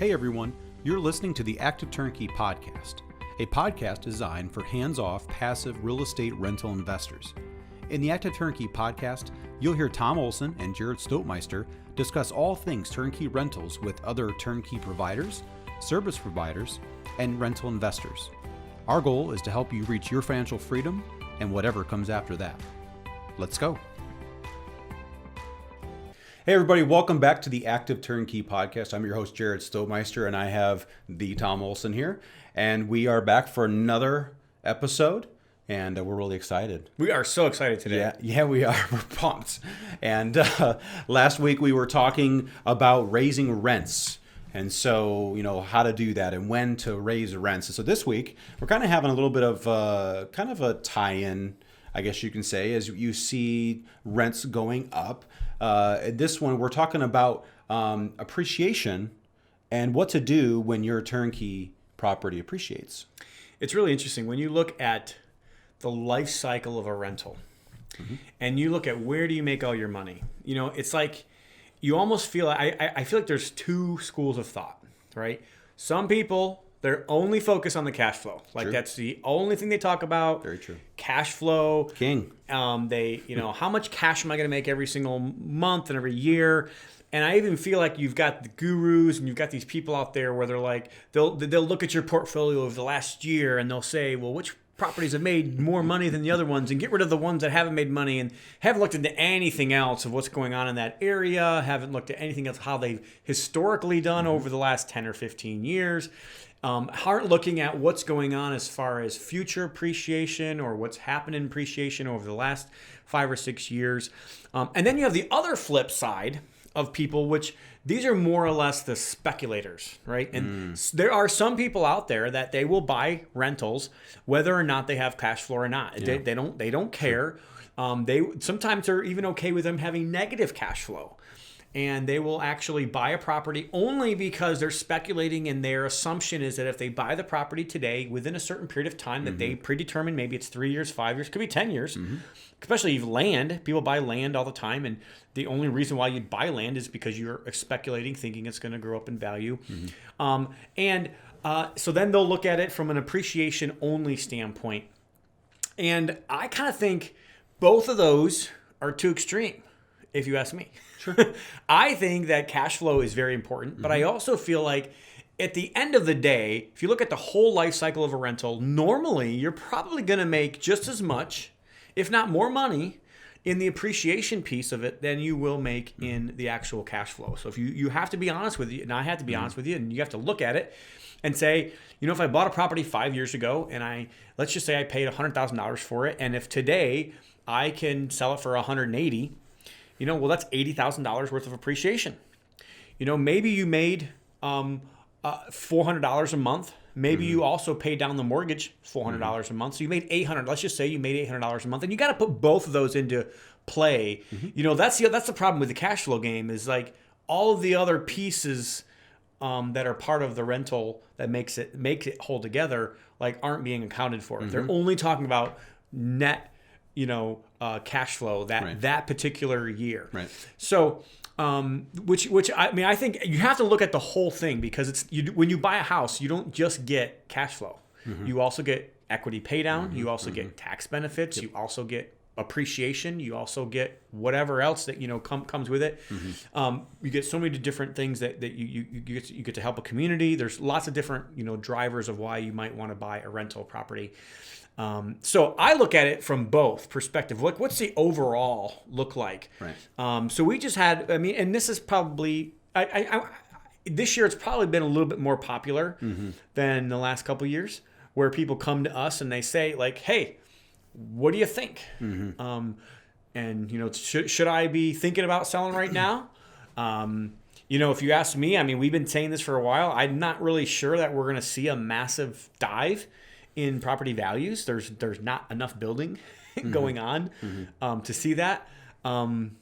Hey everyone, you're listening to the Active Turnkey podcast, a podcast designed for hands-off, passive real estate rental investors. In the Active Turnkey podcast, you'll hear Tom Olson and Jared Stoutmeister discuss all things turnkey rentals with other turnkey providers, service providers, and rental investors. Our goal is to help you reach your financial freedom and whatever comes after that. Let's go. Hey everybody, welcome back to the Active Turnkey podcast. I'm your host, Jared Stoutmeister, and I have the Tom Olson here. And we are back for another episode, and we're really excited. We are so excited today. Yeah, we are. We're pumped. And last week we were talking about raising rents. And so, how to do that and when to raise rents. And so this week, we're kind of having a little bit of a tie-in, I guess you can say, as you see rents going up. This one, we're talking about appreciation and what to do when your turnkey property appreciates. It's really interesting when you look at the life cycle of a rental and you look at where do you make all your money. It's like you almost feel, I feel like there's two schools of thought, right? Some people, they're only focused on the cash flow. Like True. That's the only thing they talk about. Very true. Cash flow. King. They, how much cash am I going to make every single month and every year? And I even feel like you've got the gurus and you've got these people out there where they're like, they'll look at your portfolio over the last year and they'll say, well, which properties have made more money than the other ones, and get rid of the ones that haven't made money and haven't looked into anything else of what's going on in that area, haven't looked at anything else, how they've historically done over the last 10 or 15 years. Aren't looking at what's going on as far as future appreciation or what's happened in appreciation over the last 5 or 6 years. And then you have the other flip side of people, which these are more or less the speculators, right? And there are some people out there that they will buy rentals whether or not they have cash flow or not. Yeah. They don't care. They sometimes are even okay with them having negative cash flow. And they will actually buy a property only because they're speculating, and their assumption is that if they buy the property today within a certain period of time that they predetermine, maybe it's 3 years, 5 years, could be 10 years, especially land. People buy land all the time, and the only reason why you'd buy land is because you're speculating, thinking it's going to grow up in value. So then they'll look at it from an appreciation only standpoint. And I kind of think both of those are too extreme, if you ask me. Sure. I think that cash flow is very important, but I also feel like at the end of the day, if you look at the whole life cycle of a rental, normally you're probably going to make just as much, if not more money, in the appreciation piece of it than you will make in the actual cash flow. So if you have to be honest with you, and I have to be honest with you, and you have to look at it and say, if I bought a property 5 years ago and let's just say I paid $100,000 for it, and if today I can sell it for $180,000, that's $80,000 worth of appreciation. Maybe you made $400 a month. Maybe you also paid down the mortgage $400 a month. So you made $800. Let's just say you made $800 a month, and you got to put both of those into play. That's the problem with the cash flow game is like all of the other pieces that are part of the rental that makes it hold together like aren't being accounted for. They're only talking about net cash flow that particular year. Right. So, I think you have to look at the whole thing because when you buy a house, you don't just get cash flow. You also get equity pay down. You also get tax benefits. Yep. You also get appreciation. You also get whatever else that comes with it. You get so many different things that you get to help a community. There's lots of different drivers of why you might want to buy a rental property. So I look at it from both perspectives. What's the overall look like? Right. So we just had, and this is probably, this year it's probably been a little bit more popular than the last couple of years, where people come to us and they say like, hey, what do you think? And should I be thinking about selling right now? If you ask me, we've been saying this for a while. I'm not really sure that we're going to see a massive dive in property values. There's not enough building going on to see that.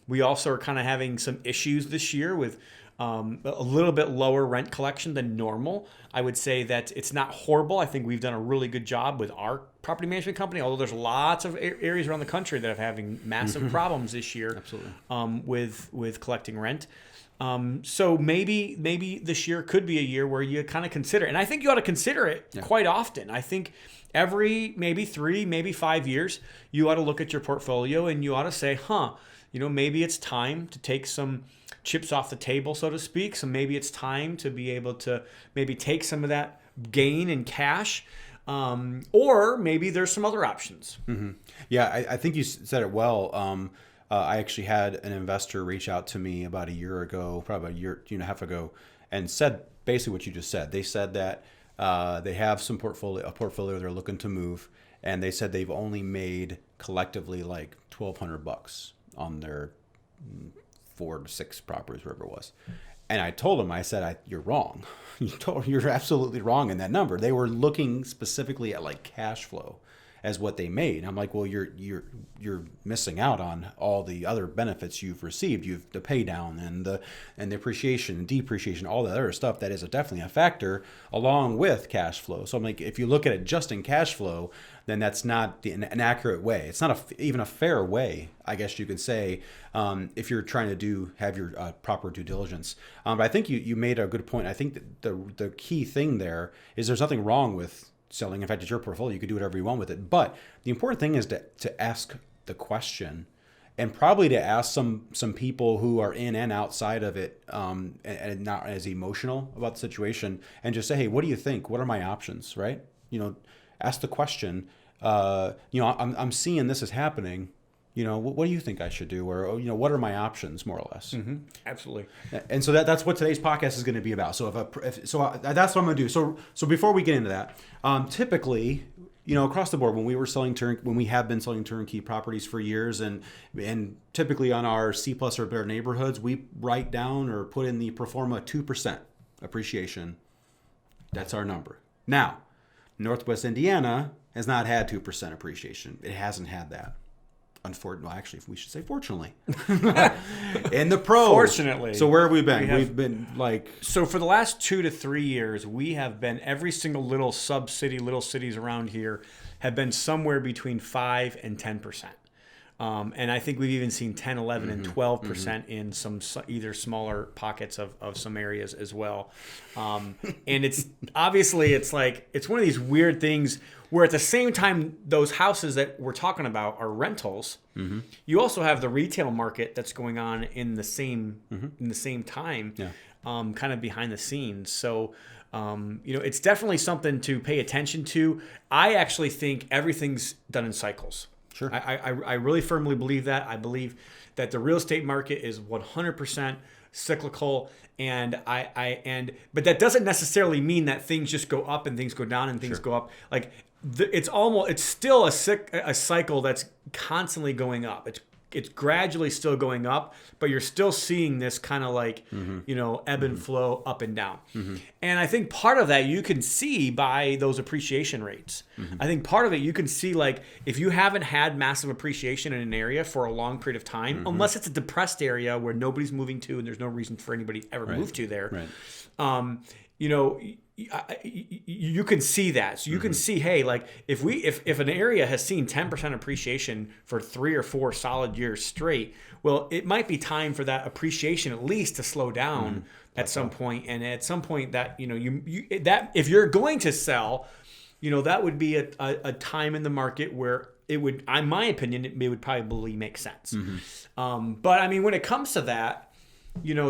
We also are kind of having some issues this year with a little bit lower rent collection than normal. I would say that it's not horrible. I think we've done a really good job with our property management company, although there's lots of areas around the country that are having massive problems this year. Absolutely. With collecting rent. So maybe this year could be a year where you kind of consider it. And I think you ought to consider it quite often. I think every maybe 3, maybe 5 years, you ought to look at your portfolio and you ought to say, maybe it's time to take some chips off the table, so to speak. So maybe it's time to be able to maybe take some of that gain in cash, or maybe there's some other options. Mm-hmm. Yeah, I think you said it well. I actually had an investor reach out to me about a year ago, probably a year and a half ago, and said basically what you just said. They said that they have a portfolio they're looking to move, and they said they've only made collectively like $1,200 on their 4 to 6 properties, wherever it was. And I told him, I said, you're wrong. You're absolutely wrong in that number. They were looking specifically at like cash flow as what they made. I'm like, well, you're missing out on all the other benefits you've received. You've the pay down and the appreciation and depreciation, all the other stuff that is definitely a factor along with cash flow. So I'm like, if you look at it just in cash flow, then that's not an accurate way. It's not even a fair way, I guess you could say, if you're trying to have your proper due diligence. But I think you made a good point. I think that the key thing there is there's nothing wrong with selling. In fact, it's your portfolio. You can do whatever you want with it. But the important thing is to ask the question, and probably to ask some people who are in and outside of it, and not as emotional about the situation, and just say, hey, what do you think? What are my options? Right? Ask the question. I'm seeing this is happening. What do you think I should do? Or, what are my options, more or less? Mm-hmm. Absolutely. And so that's what today's podcast is going to be about. So that's what I'm going to do. So before we get into that, typically, across the board, when we have been selling turnkey properties for years, and typically on our C+ or better neighborhoods, we write down or put in the pro forma 2% appreciation. That's our number. Now, Northwest Indiana has not had 2% appreciation. It hasn't had that. Unfortunately, actually, we should say fortunately. In the pros. Fortunately. So where have we been? We've been So for the last 2 to 3 years, we have been, every single little little cities around here have been somewhere between 5 and 10%. And I think we've even seen 10, 11, and 12% in some either smaller pockets of some areas as well. And it's obviously it's one of these weird things where at the same time those houses that we're talking about are rentals. Mm-hmm. You also have the retail market that's going on in the same time, kind of behind the scenes. So. It's definitely something to pay attention to. I actually think everything's done in cycles. Sure. I really firmly believe that. I believe that the real estate market is 100% cyclical, but that doesn't necessarily mean that things just go up and things go down and things go up. Like it's still a cycle that's constantly going up. It's gradually still going up, but you're still seeing this kind of ebb and flow up and down. Mm-hmm. And I think part of that you can see by those appreciation rates. Mm-hmm. I think part of it you can see, if you haven't had massive appreciation in an area for a long period of time, unless it's a depressed area where nobody's moving to and there's no reason for anybody to ever move to there, you can see that. So you can see, hey, if an area has seen 10% appreciation for 3 or 4 solid years straight, well, it might be time for that appreciation at least to slow down at some point. And at some point that, that if you're going to sell, that would be a time in the market where it would, in my opinion, it would probably make sense. Mm-hmm. But I mean, when it comes to that,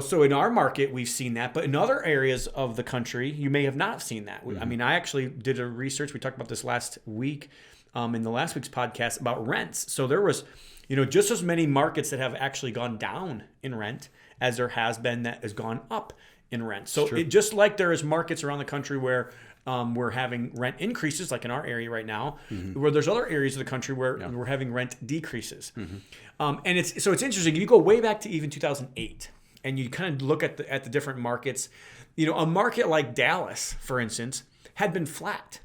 so in our market, we've seen that, but in other areas of the country, you may have not seen that. Mm-hmm. I mean, I actually did a research. We talked about this last week in the last week's podcast about rents. So there was, just as many markets that have actually gone down in rent as there has been that has gone up in rent. So it just like there is markets around the country where we're having rent increases, like in our area right now, where there's other areas of the country where we're having rent decreases. Mm-hmm. And it's interesting. You go way back to even 2008. And you kind of look at the different markets. A market like Dallas, for instance, had been flat.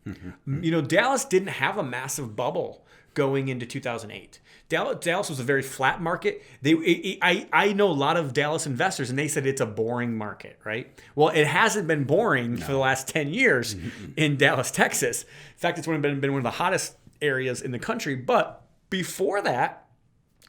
Mm-hmm. Dallas didn't have a massive bubble going into 2008. Dallas was a very flat market. I know a lot of Dallas investors, and they said it's a boring market, right? Well, it hasn't been boring for the last 10 years in Dallas, Texas. In fact, it's been one of the hottest areas in the country. But before that,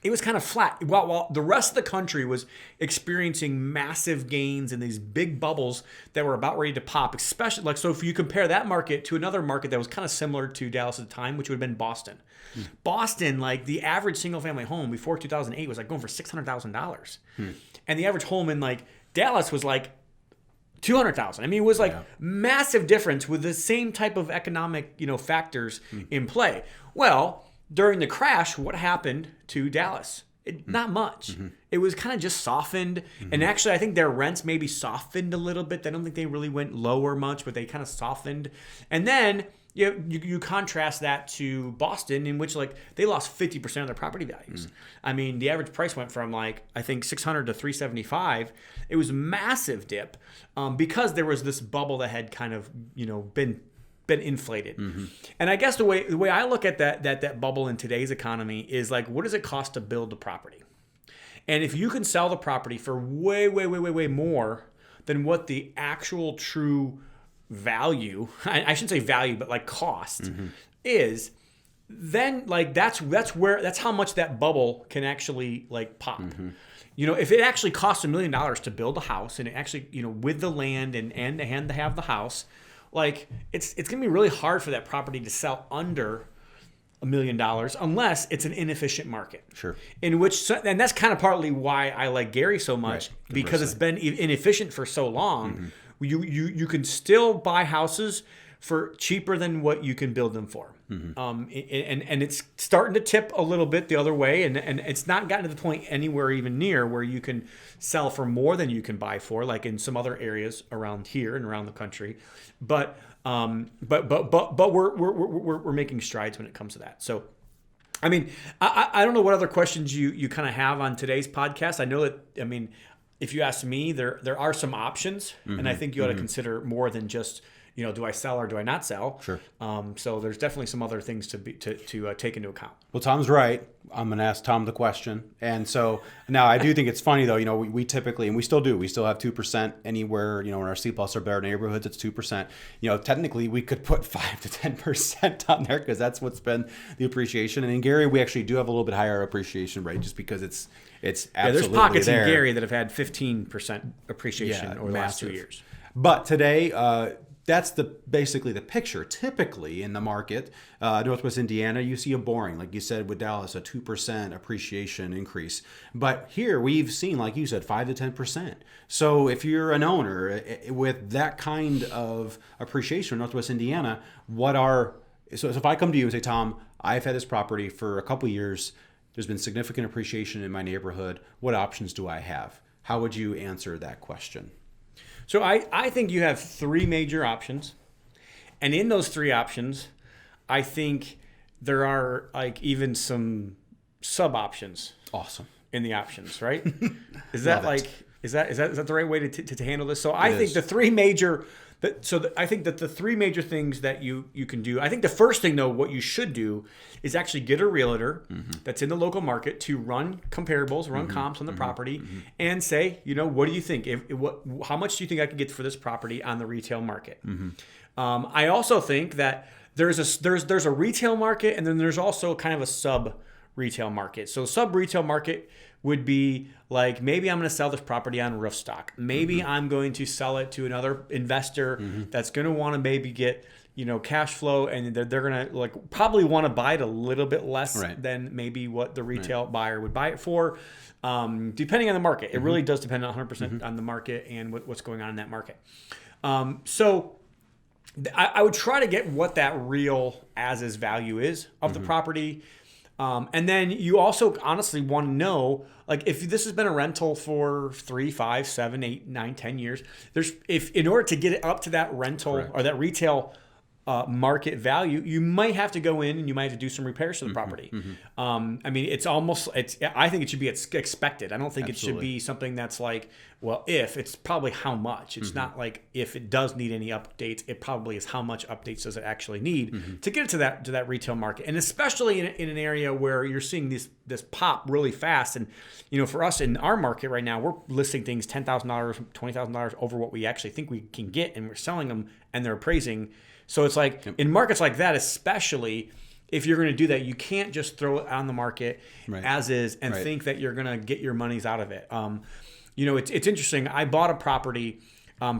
it was kind of flat. While the rest of the country was experiencing massive gains and these big bubbles that were about ready to pop, especially like, so if you compare that market to another market that was kind of similar to Dallas at the time, which would have been Boston. Boston, like the average single family home before 2008 was like going for $600,000. And the average home in like Dallas was like 200,000. I mean, it was like massive difference with the same type of economic, factors in play. Well, during the crash, what happened to Dallas? Not much. It was kind of just softened. And actually, I think their rents maybe softened a little bit. I don't think they really went lower much, but they kind of softened. And then you contrast that to Boston, in which like they lost 50% of their property values. I mean, the average price went from like, I think 600 to 375. It was a massive dip because there was this bubble that had kind of, been inflated. And I guess the way I look at that bubble in today's economy is like, what does it cost to build a property? And if you can sell the property for way more than what the actual true value, I shouldn't say value, but like cost is, then like that's how much that bubble can actually like pop. If it actually costs $1 million to build a house, and it actually, with the land and to have the house, like it's gonna be really hard for that property to sell under $1 million unless it's an inefficient market. Sure. And that's kind of partly why I like Gary so much, because it's been inefficient for so long. You can still buy houses for cheaper than what you can build them for. And it's starting to tip a little bit the other way, and it's not gotten to the point anywhere even near where you can sell for more than you can buy for, like in some other areas around here and around the country. But we're making strides when it comes to that. So, I mean, I don't know what other questions you kind of have on today's podcast. I know that, I mean, if you ask me, there are some options, and I think you ought to consider more than just, do I sell or do I not sell? Sure. So there's definitely some other things to take into account. Well, Tom's right. I'm going to ask Tom the question. And so now I do think it's funny, though, we typically, and we still do, we still have 2% anywhere, in our C+ or better neighborhoods, it's 2%. Technically we could put 5 to 10% on there because that's what's been the appreciation. And in Gary, we actually do have a little bit higher appreciation rate just because it's absolutely there's pockets there. in Gary that have had 15% appreciation over the last 2 years. But today, that's basically the picture. Typically in the market, Northwest Indiana, you see a boring, like you said with Dallas, a 2% appreciation increase. But here we've seen, like you said, 5 to 10%. So if you're an owner with that kind of appreciation in Northwest Indiana, so if I come to you and say, Tom, I've had this property for a couple years, there's been significant appreciation in my neighborhood, what options do I have? How would you answer that question? So I think you have 3 major options. And in those 3 options, I think there are like even some sub options. Awesome. In the options, right? Is that is that the right way to handle this? So I think the 3 major I think that the 3 major things that you can do, I think the first thing, though, what you should do is actually get a realtor that's in the local market to run comparables, run comps on the property, and say, what do you think? How much do you think I could get for this property on the retail market? I also think that there's a retail market, and then there's also kind of a sub retail market. So sub retail market would be like, maybe I'm going to sell this property on roof stock. Maybe I'm going to sell it to another investor that's going to want to maybe get, cash flow, and they're going to like probably want to buy it a little bit less than maybe what the retail buyer would buy it for, depending on the market. It really does depend 100% on the market and what's going on in that market. So I would try to get what that real as-is value is of the property. And then you also honestly want to know, like, if this has been a rental for 3, 5, 7, 8, 9, 10 years, in order to get it up to that rental or that retail market value, you might have to go in and you might have to do some repairs to the property. I mean, I think it should be expected. I don't think it should be something that's like, well, it's probably how much. It's not like if it does need any updates, it probably is how much updates does it actually need to get it to that retail market. And especially in an area where you're seeing this pop really fast. And, for us in our market right now, we're listing things $10,000, $20,000 over what we actually think we can get, and we're selling them and they're appraising. So it's like in markets like that, especially, if you're going to do that, you can't just throw it on the market as is and think that you're going to get your monies out of it. It's interesting. I bought a property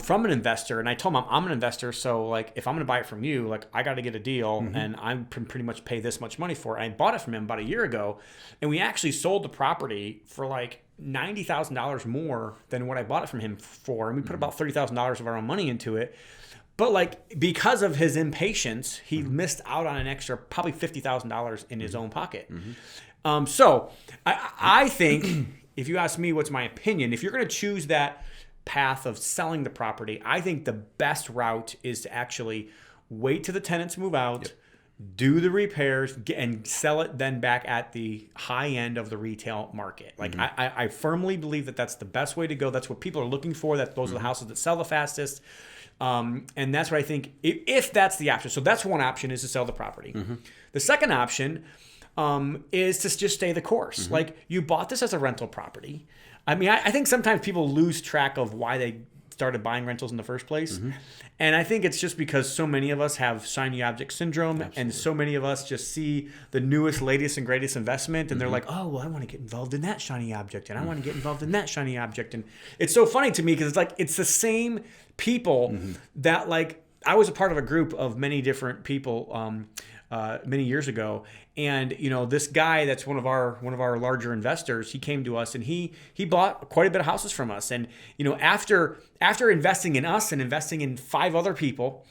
from an investor, and I told him I'm an investor, so like if I'm going to buy it from you, like I got to get a deal, and I can pretty much pay this much money for it. I bought it from him about a year ago, and we actually sold the property for like $90,000 more than what I bought it from him for, and we put about $30,000 of our own money into it. But like because of his impatience, he missed out on an extra probably $50,000 in his own pocket. So I think, if you ask me what's my opinion, if you're going to choose that path of selling the property, I think the best route is to actually wait till the tenants move out, do the repairs, and sell it then back at the high end of the retail market. Like I firmly believe that that's the best way to go. That's what people are looking for. That those are the houses that sell the fastest. And that's what I think, if that's the option. So that's one option, is to sell the property. The second option is to just stay the course. Like, you bought this as a rental property. I mean, I think sometimes people lose track of why they started buying rentals in the first place. And I think it's just because so many of us have shiny object syndrome. Absolutely. And so many of us just see the newest, latest, and greatest investment, and they're like, oh, well, I want to get involved in that shiny object, and I want to get involved in that shiny object. And it's so funny to me because it's like, it's the same people that, like, I was a part of a group of many different people many years ago, and this guy that's one of our larger investors, he came to us and he bought quite a bit of houses from us. And after investing in us and investing in 5 other people,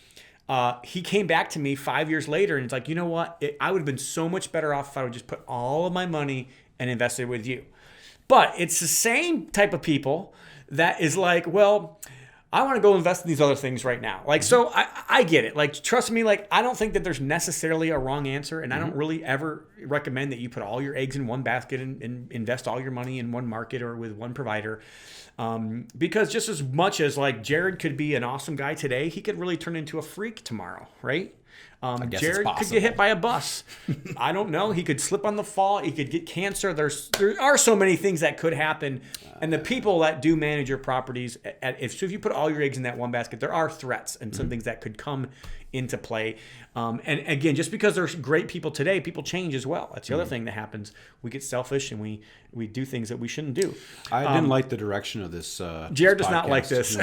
he came back to me 5 years later, and it's like, you know what, I would have been so much better off if I would just put all of my money and invested with you. But it's the same type of people that is like, well, I want to go invest in these other things right now. Like, so I get it. Like, trust me, like, I don't think that there's necessarily a wrong answer. And I don't really ever recommend that you put all your eggs in one basket and invest all your money in one market or with one provider. Because just as much as like Jared could be an awesome guy today, he could really turn into a freak tomorrow, right? Jared could get hit by a bus. I don't know. He could slip on the fall. He could get cancer. There are so many things that could happen. And the people that do manage your properties, if you put all your eggs in that one basket, there are threats and some things that could come into play. And again, just because there's great people today, people change as well. That's the other thing that happens. We get selfish and we do things that we shouldn't do. I didn't like the direction of this. Jared this does not like this.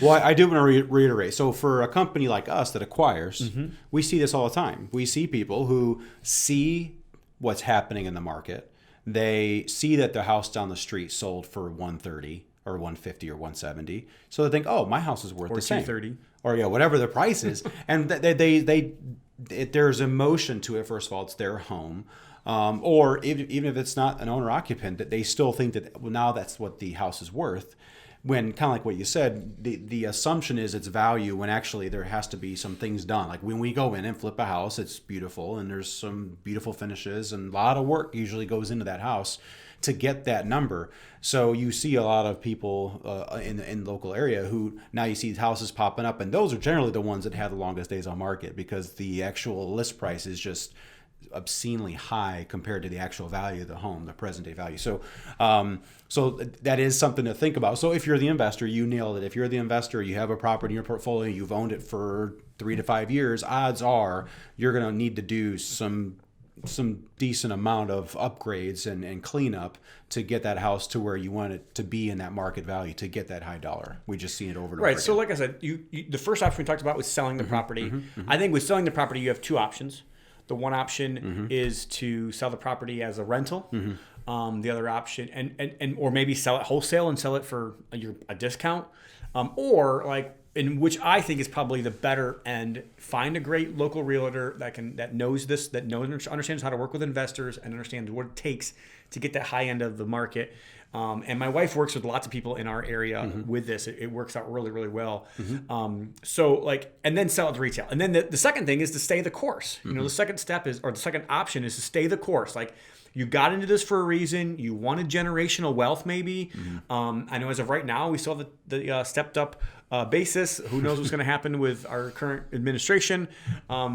Well, I do want to reiterate. So for a company like us that acquires, we see this all the time. We see people who see what's happening in the market. They see that the house down the street sold for $130 or $150 or $170. So they think, oh, my house is worth the same. Or $230. Or whatever the price is. And there's emotion to it. First of all, it's their home. Or even if it's not an owner occupant, that they still think that, well, now that's what the house is worth. When kind of like what you said, the assumption is its value, when actually there has to be some things done. Like when we go in and flip a house, it's beautiful and there's some beautiful finishes and a lot of work usually goes into that house to get that number. So you see a lot of people in the local area who now you see houses popping up, and those are generally the ones that have the longest days on market because the actual list price is just obscenely high compared to the actual value of the home, the present day value. So so that is something to think about. So if you're the investor, you nailed it. If you're the investor, you have a property in your portfolio, you've owned it for 3 to 5 years, odds are you're going to need to do some decent amount of upgrades and cleanup to get that house to where you want it to be in that market value to get that high dollar. We just see it over and over again. Right. So like I said, you the first option we talked about was selling the property. I think with selling the property, you have 2 options. The one option is to sell the property as a rental. The other option, and or maybe sell it wholesale and sell it for a discount, or like, in which I think is probably the better end, find a great local realtor that knows this, that understands how to work with investors and understands what it takes to get that high end of the market. And my wife works with lots of people in our area with this. It works out really, really well. So like, and then sell it to retail. And then the second thing is to stay the course. The second step is, or the second option is to stay the course. Like, you got into this for a reason. You wanted generational wealth, maybe. I know as of right now, we still have the stepped up basis. Who knows what's going to happen with our current administration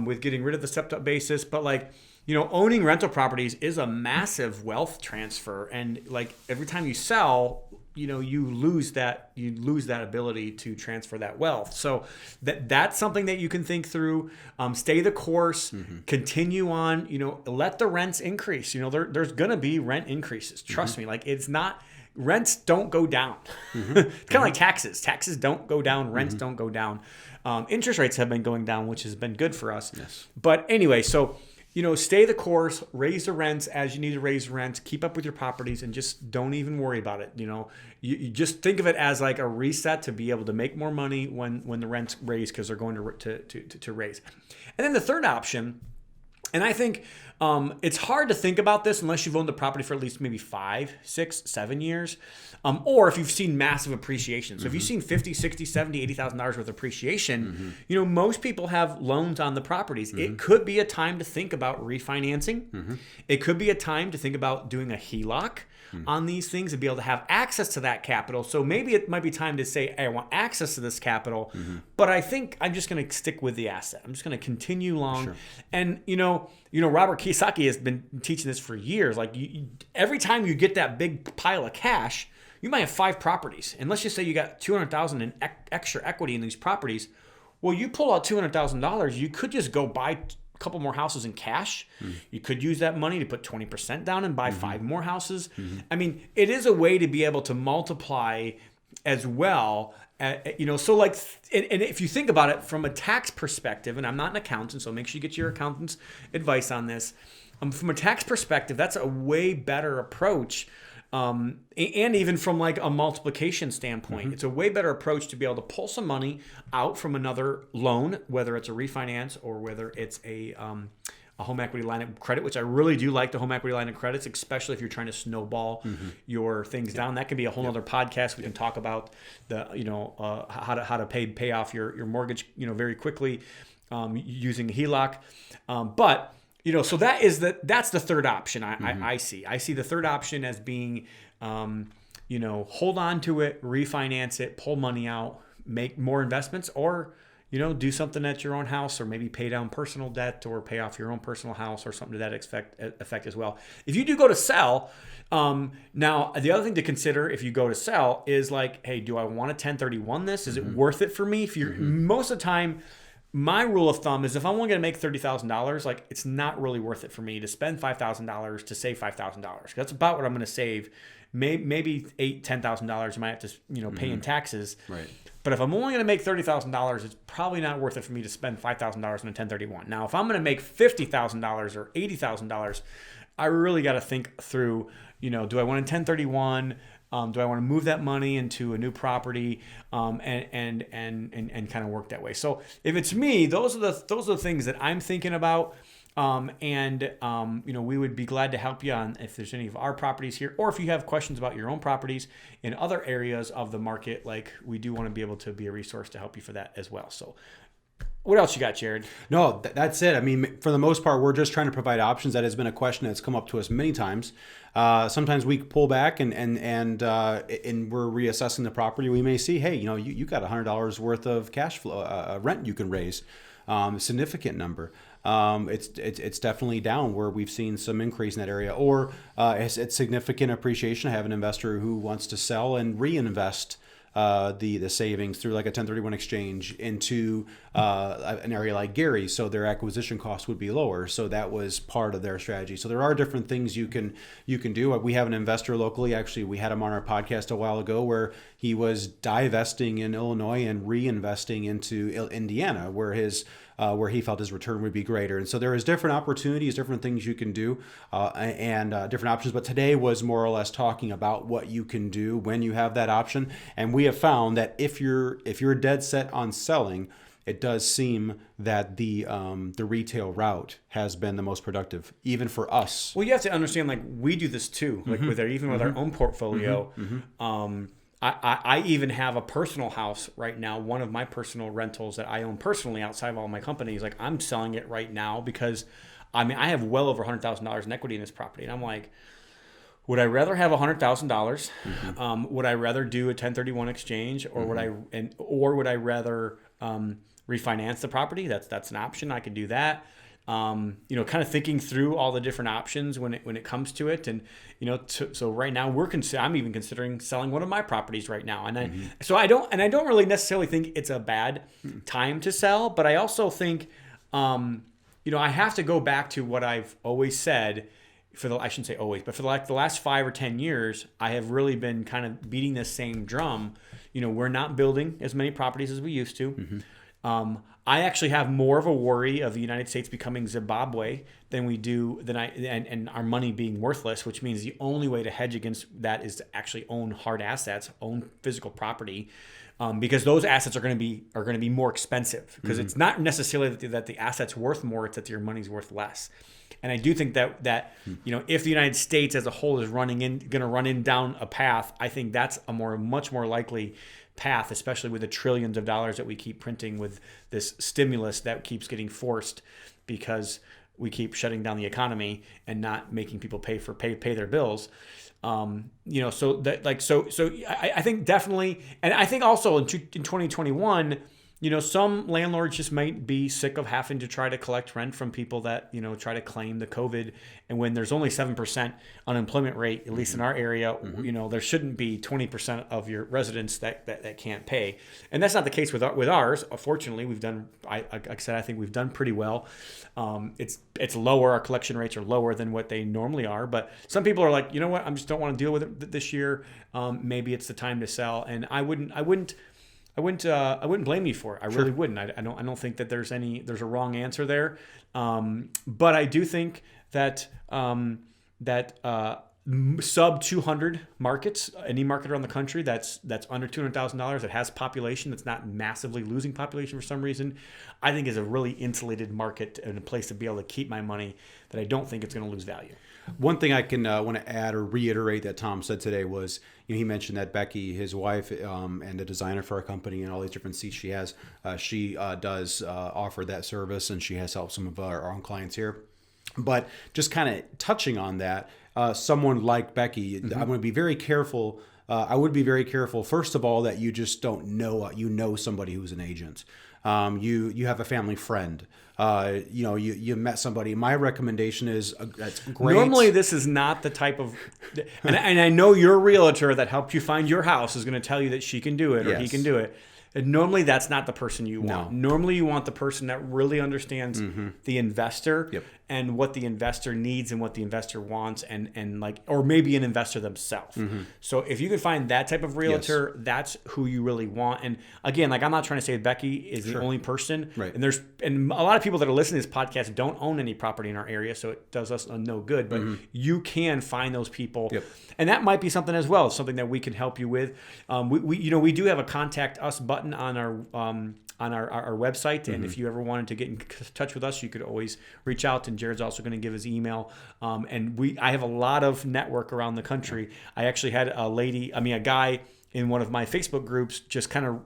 with getting rid of the stepped up basis. But like, owning rental properties is a massive wealth transfer, and like every time you sell, you lose that ability to transfer that wealth. So that's something that you can think through. Stay the course, continue on. Let the rents increase. There's gonna be rent increases. Trust me. Like it's not. Rents don't go down. It's kind of like taxes. Taxes don't go down. Rents don't go down. Interest rates have been going down, which has been good for us. Yes. But anyway, so stay the course, raise the rents as you need to raise rents, keep up with your properties, and just don't even worry about it. You just think of it as like a reset to be able to make more money when the rents raise, because they're going to raise. And then the third option, and I think it's hard to think about this unless you've owned the property for at least maybe 5, 6, 7 years, or if you've seen massive appreciation. So if you've seen $50,000, $60,000, $70,000, $80,000 worth of appreciation, most people have loans on the properties. It could be a time to think about refinancing. It could be a time to think about doing a HELOC on these things and be able to have access to that capital. So maybe it might be time to say, hey, I want access to this capital, but I think I'm just going to stick with the asset. I'm just going to continue long. Sure. And, Robert Kiyosaki has been teaching this for years. Like every time you get that big pile of cash, you might have 5 properties. And let's just say you got $200,000 in extra equity in these properties. Well, you pull out $200,000, you could just go buy a couple more houses in cash. You could use that money to put 20% down and buy 5 more houses. I mean, it is a way to be able to multiply as well. So like, and if you think about it from a tax perspective, and I'm not an accountant, so make sure you get your accountant's advice on this. From a tax perspective, that's a way better approach. And even from like a multiplication standpoint, it's a way better approach to be able to pull some money out from another loan, whether it's a refinance or whether it's a home equity line of credit, which I really do like the home equity line of credits, especially if you're trying to snowball your things down. That could be a whole other podcast. We can talk about the how to pay off your mortgage very quickly using a HELOC, but. So that's the third option I see. I see the third option as being, hold on to it, refinance it, pull money out, make more investments, or, do something at your own house, or maybe pay down personal debt or pay off your own personal house or something to that effect as well. If you do go to sell, now the other thing to consider if you go to sell is like, hey, do I want to 1031 this? Is it worth it for me? If you're most of the time, my rule of thumb is if I'm only going to make $30,000, like it's not really worth it for me to spend $5,000 to save $5,000. That's about what I'm going to save. Maybe $8,000, $10,000 I might have to pay in taxes. Right. But if I'm only going to make $30,000, it's probably not worth it for me to spend $5,000 on a 1031. Now, if I'm going to make $50,000 or $80,000, I really got to think through. Do I want a 1031? Do I want to move that money into a new property, and kind of work that way? So if it's me, those are the things that I'm thinking about, we would be glad to help you on if there's any of our properties here, or if you have questions about your own properties in other areas of the market. Like we do want to be able to be a resource to help you for that as well. So. What else you got, Jared? No, that's it. I mean, for the most part, we're just trying to provide options. That has been a question that's come up to us many times. Sometimes we pull back and we're reassessing the property. We may see, hey, you got $100 worth of cash flow, rent you can raise, significant number. It's definitely down where we've seen some increase in that area, or it's significant appreciation. I have an investor who wants to sell and reinvest the savings through like a 1031 exchange into an area like Gary, so their acquisition cost would be lower. So that was part of their strategy. So there are different things you can do. We have an investor locally. Actually, we had him on our podcast a while ago where he was divesting in Illinois and reinvesting into Indiana, where he felt his return would be greater. And so there is different opportunities, different things you can do, and different options. But today was more or less talking about what you can do when you have that option. And we have found that if you're dead set on selling, it does seem that the retail route has been the most productive, even for us. Well, you have to understand, like we do this too, like with our own portfolio. I even have a personal house right now, one of my personal rentals that I own personally outside of all my companies. Like I'm selling it right now because I have well over $100,000 in equity in this property. And I'm like, would I rather have $100,000? Would I rather do a 1031 exchange, or would I rather refinance the property? That's an option. I could do that. kind of thinking through all the different options when it comes to it. And, so right now I'm even considering selling one of my properties right now. And I don't really necessarily think it's a bad time to sell, but I also think, I have to go back to what I've always said I shouldn't say always, but for the last 5 or 10 years, I have really been kind of beating this same drum. We're not building as many properties as we used to. I actually have more of a worry of the United States becoming Zimbabwe and our money being worthless, which means the only way to hedge against that is to actually own hard assets, own physical property, because those assets are going to be more expensive. Because it's not necessarily that the asset's worth more; it's that your money's worth less. And I do think that if the United States as a whole is going to run down a path, I think that's much more likely path, especially with the trillions of dollars that we keep printing with this stimulus that keeps getting forced because we keep shutting down the economy and not making people pay their bills. I think definitely, and I think also in 2021. Some landlords just might be sick of having to try to collect rent from people that, try to claim the COVID. And when there's only 7% unemployment rate, at least in our area, there shouldn't be 20% of your residents that can't pay. And that's not the case with ours. Fortunately, we've done, like I said, I think we've done pretty well. It's lower. Our collection rates are lower than what they normally are. But some people are like, you know what, I just don't want to deal with it this year. Maybe it's the time to sell. And I wouldn't blame you for it. I really wouldn't. I don't think that there's a wrong answer there. But I do think that sub 200 markets, any market around the country that's under $200,000 that has population that's not massively losing population for some reason, I think is a really insulated market and a place to be able to keep my money that I don't think it's going to lose value. One thing I can want to add or reiterate that Tom said today was, he mentioned that Becky, his wife, and the designer for our company and all these different seats she has, she does offer that service, and she has helped some of our own clients here. But just kind of touching on that, someone like Becky, I'm going to be very careful. I would be very careful, first of all, that you just don't know somebody who's an agent. You have a family friend. You met somebody. My recommendation is that's great. Normally, this is not the type of, and I know your realtor that helped you find your house is going to tell you that she can do it or he can do it. And normally, that's not the person you want. No. Normally, you want the person that really understands the investor and what the investor needs and what the investor wants, or maybe an investor themselves. So if you can find that type of realtor, that's who you really want. And again, I'm not trying to say Becky is the only person. Right. And a lot of people that are listening to this podcast don't own any property in our area, so it does us no good. But you can find those people. And that might be something as well, something that we can help you with. We do have a contact us button on our website, and if you ever wanted to get in touch with us, you could always reach out. And Jared's also going to give his email. I have a lot of network around the country. I actually had a guy in one of my Facebook groups just kind of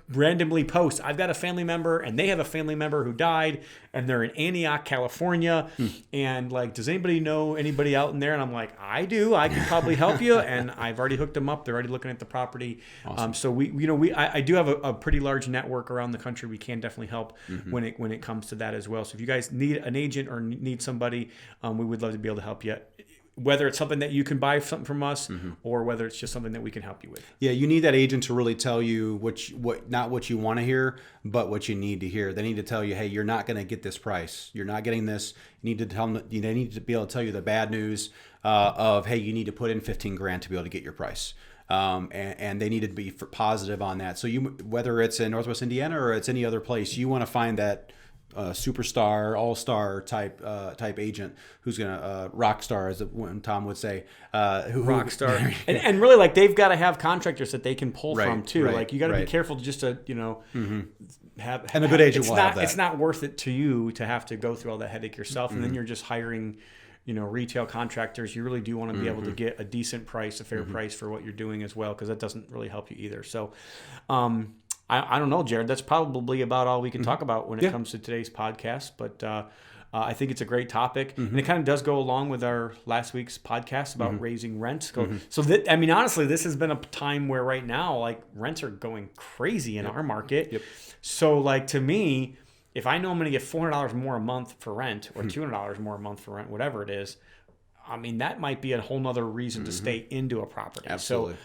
randomly post, I've got a family member and they have a family member who died and they're in Antioch, California. And does anybody know anybody out in there? And I'm like, I do. I could probably help you. And I've already hooked them up. They're already looking at the property. Awesome. So I do have a pretty large network around the country. We can definitely help when it comes to that as well. So if you guys need an agent or need somebody, we would love to be able to help you. Whether it's something that you can buy something from us or whether it's just something that we can help you with. Yeah, you need that agent to really tell you not what you want to hear, but what you need to hear. They need to tell you, hey, you're not going to get this price. You're not getting this. You need to tell them. They need to be able to tell you the bad news of, hey, you need to put in $15,000 to be able to get your price. And they need to be positive on that. So whether it's in Northwest Indiana or it's any other place, you want to find that superstar, all-star type agent who's gonna rock star, as Tom would say, rock star, and really they've got to have contractors that they can pull from too. You got to be careful just to have and a good agent will have that. It's not worth it to you to have to go through all that headache yourself, and then you're just hiring retail contractors. You really do want to be able to get a decent price, a fair price for what you're doing as well, because that doesn't really help you either. So. I don't know, Jared. That's probably about all we can talk about when it comes to today's podcast. But I think it's a great topic, and it kind of does go along with our last week's podcast about raising rents. So honestly, this has been a time where right now, rents are going crazy in our market. So, to me, if I know I'm going to get $400 more a month for rent or $200 more a month for rent, whatever it is, I mean, that might be a whole nother reason to stay into a property. Absolutely.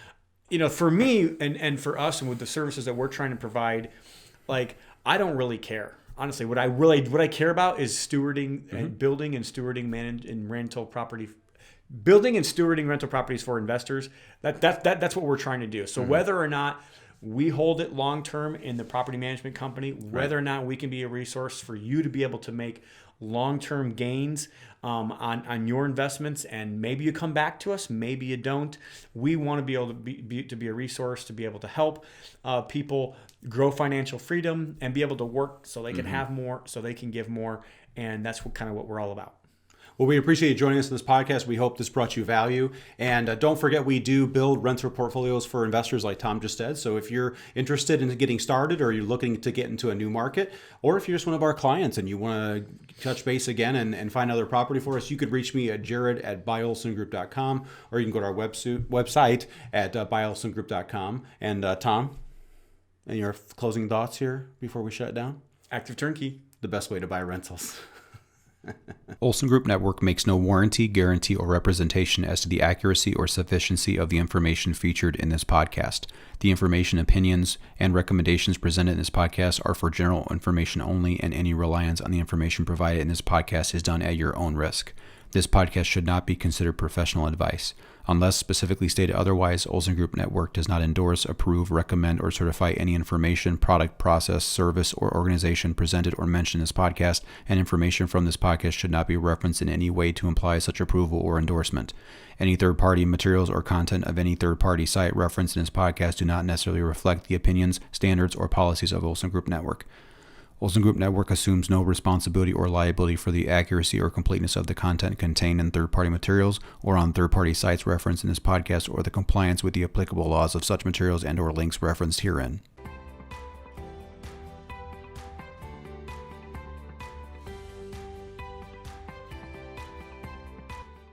So, for me and for us and with the services that we're trying to provide, like, I don't really care. Honestly, what I care about is stewarding and building and stewarding rental property, building and stewarding rental properties for investors. That's what we're trying to do. So whether or not we hold it long term in the property management company, whether or not we can be a resource for you to be able to make long-term gains on your investments, and maybe you come back to us, maybe you don't. We want to be able to be a resource to be able to help people grow financial freedom and be able to work so they can have more, so they can give more, and that's what we're all about. Well, we appreciate you joining us in this podcast. We hope this brought you value. And don't forget, we do build rental portfolios for investors like Tom just said. So if you're interested in getting started, or you're looking to get into a new market, or if you're just one of our clients and you want to touch base again and find another property for us, you could reach me at jared@buyolsongroup.com, or you can go to our website at buyolsongroup.com. And Tom, any your closing thoughts here before we shut it down? Active Turnkey, the best way to buy rentals. Olson Group Network makes no warranty, guarantee, or representation as to the accuracy or sufficiency of the information featured in this podcast. The information, opinions, and recommendations presented in this podcast are for general information only, and any reliance on the information provided in this podcast is done at your own risk. This podcast should not be considered professional advice. Unless specifically stated otherwise, Olson Group Network does not endorse, approve, recommend, or certify any information, product, process, service, or organization presented or mentioned in this podcast, and information from this podcast should not be referenced in any way to imply such approval or endorsement. Any third-party materials or content of any third-party site referenced in this podcast do not necessarily reflect the opinions, standards, or policies of Olson Group Network. Olson Group Network assumes no responsibility or liability for the accuracy or completeness of the content contained in third-party materials or on third-party sites referenced in this podcast, or the compliance with the applicable laws of such materials and/or links referenced herein.